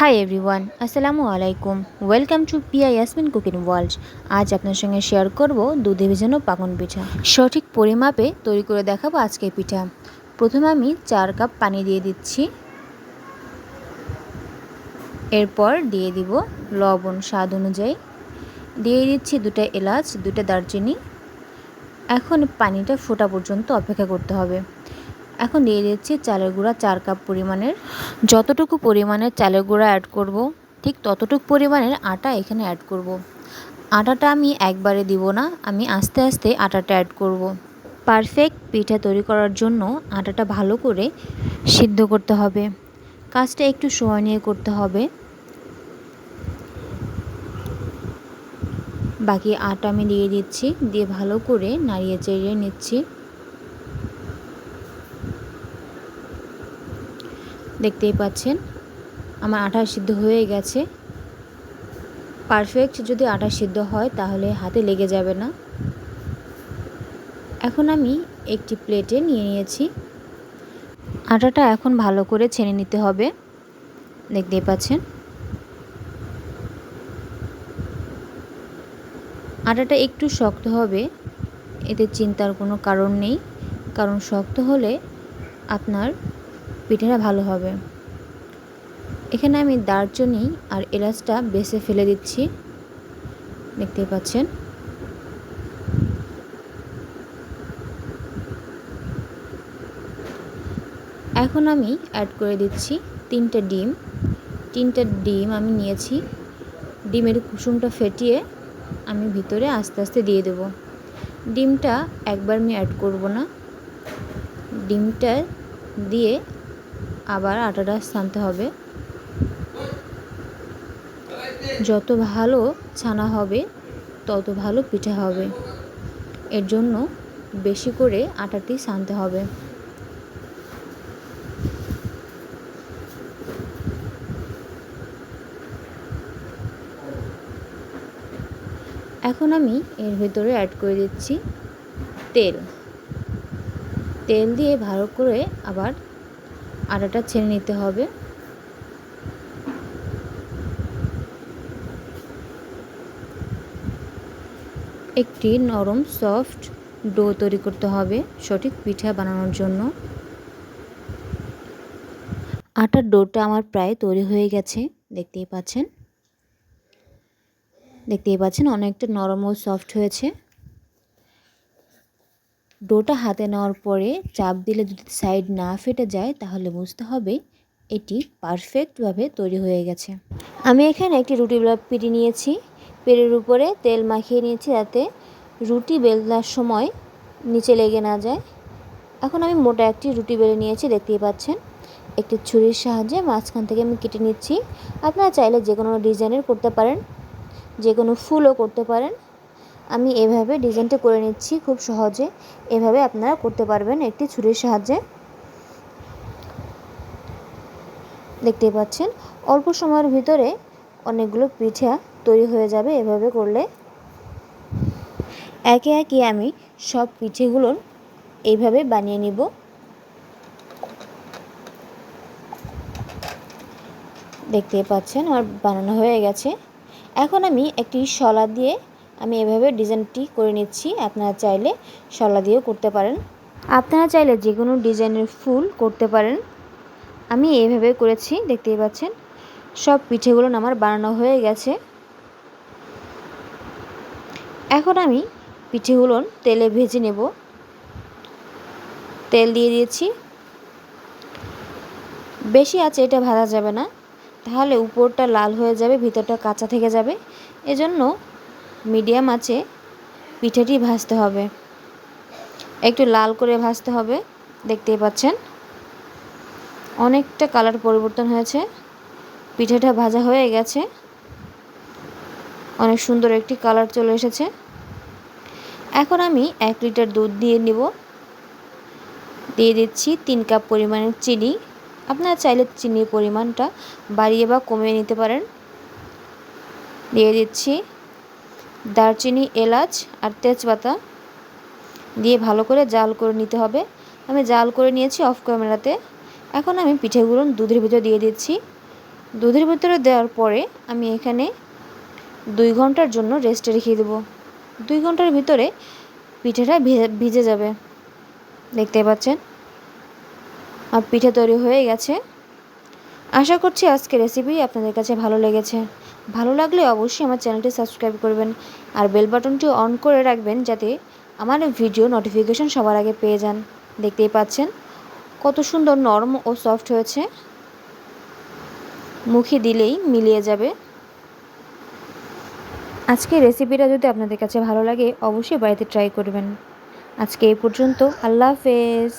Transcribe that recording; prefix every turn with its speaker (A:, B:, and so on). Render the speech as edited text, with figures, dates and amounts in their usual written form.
A: Hi everyone, আসসালামু আলাইকুম। Welcome to Piya Yasmin cooking world. আজ আপনার সঙ্গে শেয়ার করব দুধে ভেজানো পাকন পিঠা। সঠিক পরিমাপে তৈরি করে দেখাবো আজকে পিঠা। প্রথমে আমি 4 কাপ পানি দিয়ে দিচ্ছি। এরপর দিয়ে দিব লবণ স্বাদ অনুযায়ী, দিয়ে দিচ্ছি 2টা এলাচ, 2টা দারচিনি। এখন পানিটা ফোটা পর্যন্ত অপেক্ষা করতে হবে। এখন দিয়ে দিচ্ছি চালের গুঁড়া 4 কাপ পরিমাণের। যতটুকু পরিমাণের চালের গুঁড়া অ্যাড করব, ঠিক ততটুকু পরিমাণের আটা এখানে অ্যাড করব। আটাটা আমি একবারে দিব না, আমি আস্তে আস্তে আটাটা অ্যাড করব। পারফেক্ট পিঠা তৈরি করার জন্য আটাটা ভালো করে সিদ্ধ করতে হবে। কাজটা একটু সময় নিয়ে করতে হবে। বাকি আটা আমি দিয়ে দিচ্ছি, দিয়ে ভালো করে নাড়িয়ে চেড়িয়ে নিচ্ছি। দেখতেই পাচ্ছেন আমার আটা সিদ্ধ হয়ে গেছে। পারফেক্ট যদি আটা সিদ্ধ হয় তাহলে হাতে লেগে যাবে না। এখন আমি একটি প্লেটে নিয়ে নিয়েছি। আটাটা এখন ভালো করে ছেনে নিতে হবে। দেখতেই পাচ্ছেন আটাটা একটু শক্ত হবে, এতে চিন্তার কোনো কারণ নেই, কারণ শক্ত হলে আপনার পিঠাটা ভালো হবে। এখানে আমি দারচিনি আর এলাচটা বেছে ফেলে দিচ্ছি। দেখতেই পাচ্ছেন এখন আমি অ্যাড করে দিচ্ছি 3টা ডিম। 3টা ডিম আমি নিয়েছি। ডিমের কুসুমটা ফেটিয়ে আমি ভিতরে আস্তে আস্তে দিয়ে দেব। ডিমটা একবার আমি অ্যাড করব না, ডিমটা দিয়ে আবার আটাটা ছানতে হবে। যত ভালো ছানা হবে তত ভালো পিঠা হবে, এর জন্য বেশি করে আটাটি ছানতে হবে। এখন আমি এর ভেতরে অ্যাড করে দিচ্ছি তেল। তেল দিয়ে ভালো করে আবার আটাটা ছেনে নিতে হবে। একটি নরম সফট ডো তৈরি করতে হবে সঠিক পিঠা বানানোর জন্য। আটার ডোটা আমার প্রায় তৈরি হয়ে গেছে। দেখতেই পাচ্ছেন অনেকটা নরম ও সফট হয়েছে। ডোটা হাতে নেওয়ার পরে চাপ দিলে যদি সাইড না ফেটে যায় তাহলে বুঝতে হবে এটি পারফেক্টভাবে তৈরি হয়ে গেছে। আমি এখানে একটি রুটি পিঠি নিয়েছি। পেড়ের উপরে তেল মাখিয়ে নিয়েছি যাতে রুটি বেলার সময় নিচে লেগে না যায়। এখন আমি মোটা একটি রুটি বেলে নিয়েছি। দেখতেই পাচ্ছেন একটি ছুরির সাহায্যে মাঝখান থেকে আমি কেটে নিচ্ছি। আপনারা চাইলে যে কোনো ডিজাইনের করতে পারেন, যে কোনো ফুলও করতে পারেন। আমি এভাবে ডিজাইনটা করে নিচ্ছি খুব সহজে। এভাবে আপনারা করতে পারবেন একটি ছুরির সাহায্যে। দেখতেই পাচ্ছেন অল্প সময়ের ভিতরে অনেকগুলো পিঠা তৈরি হয়ে যাবে এভাবে করলে। একে একে আমি সব পিঠেগুলোর এইভাবে বানিয়ে নিব। দেখতেই পাচ্ছেন আমার বানানো হয়ে গেছে। এখন আমি একটি শলা দিয়ে আমি এভাবে ডিজাইনটি করে নিচ্ছি। আপনারা চাইলে শলা দিয়েও করতে পারেন, আপনারা চাইলে যে কোনো ডিজাইনের ফুল করতে পারেন। আমি এইভাবে করেছি। দেখতেই পাচ্ছেন সব পিঠেগুলো আমার বানানো হয়ে গেছে। এখন আমি পিঠেগুলো তেলে ভেজে নেব। তেল দিয়ে দিয়েছি। বেশি আছে এটা ভাজা যাবে না, তাহলে উপরটা লাল হয়ে যাবে, ভিতরটা কাঁচা থেকে যাবে। এজন্য মিডিয়াম আঁচে পিঠাটি ভাজতে হবে, একটু লাল করে ভাজতে হবে। দেখতেই পাচ্ছেন অনেকটা কালার পরিবর্তন হয়েছে। পিঠাটা ভাজা হয়ে গেছে, অনেক সুন্দর একটি কালার চলে এসেছে। এখন আমি 1 লিটার দুধ দিয়ে নিব। দিয়ে দিচ্ছি 3 কাপ পরিমাণের চিনি। আপনারা চাইলে চিনির পরিমাণটা বাড়িয়ে বা কমিয়ে নিতে পারেন। দিয়ে দিচ্ছি দারচিনি, এলাচ আর তেজপাতা দিয়ে ভালো করে জাল করে নিতে হবে। আমি জাল করে নিয়েছি অফ ক্যামেরাতে। এখন আমি পিঠেগুলো দুধের ভিতর দিয়ে দিচ্ছি। দুধের ভিতরে দেওয়ার পরে আমি এখানে 2 ঘন্টার জন্য রেস্টে রেখে দেবো। 2 ঘন্টার ভিতরে পিঠাটা ভিজে যাবে। দেখতে পাচ্ছেন আর পিঠা তৈরি হয়ে গেছে। আশা করছি আজকের রেসিপি আপনাদের কাছে ভালো লেগেছে। ভালো লাগলে অবশ্যই আমার চ্যানেলটি সাবস্ক্রাইব করবেন আর বেল বাটনটি অন করে রাখবেন যাতে আমার ভিডিও নোটিফিকেশন সবার আগে পেয়ে যান। দেখতেই পাচ্ছেন কত সুন্দর নরম ও সফট হয়েছে, মুখে দিলেই মিলিয়ে যাবে। আজকের রেসিপিটা যদি আপনাদের কাছে ভালো লাগে অবশ্যই বাড়িতে ট্রাই করবেন। আজকে এই পর্যন্ত। আল্লাহ হাফেজ।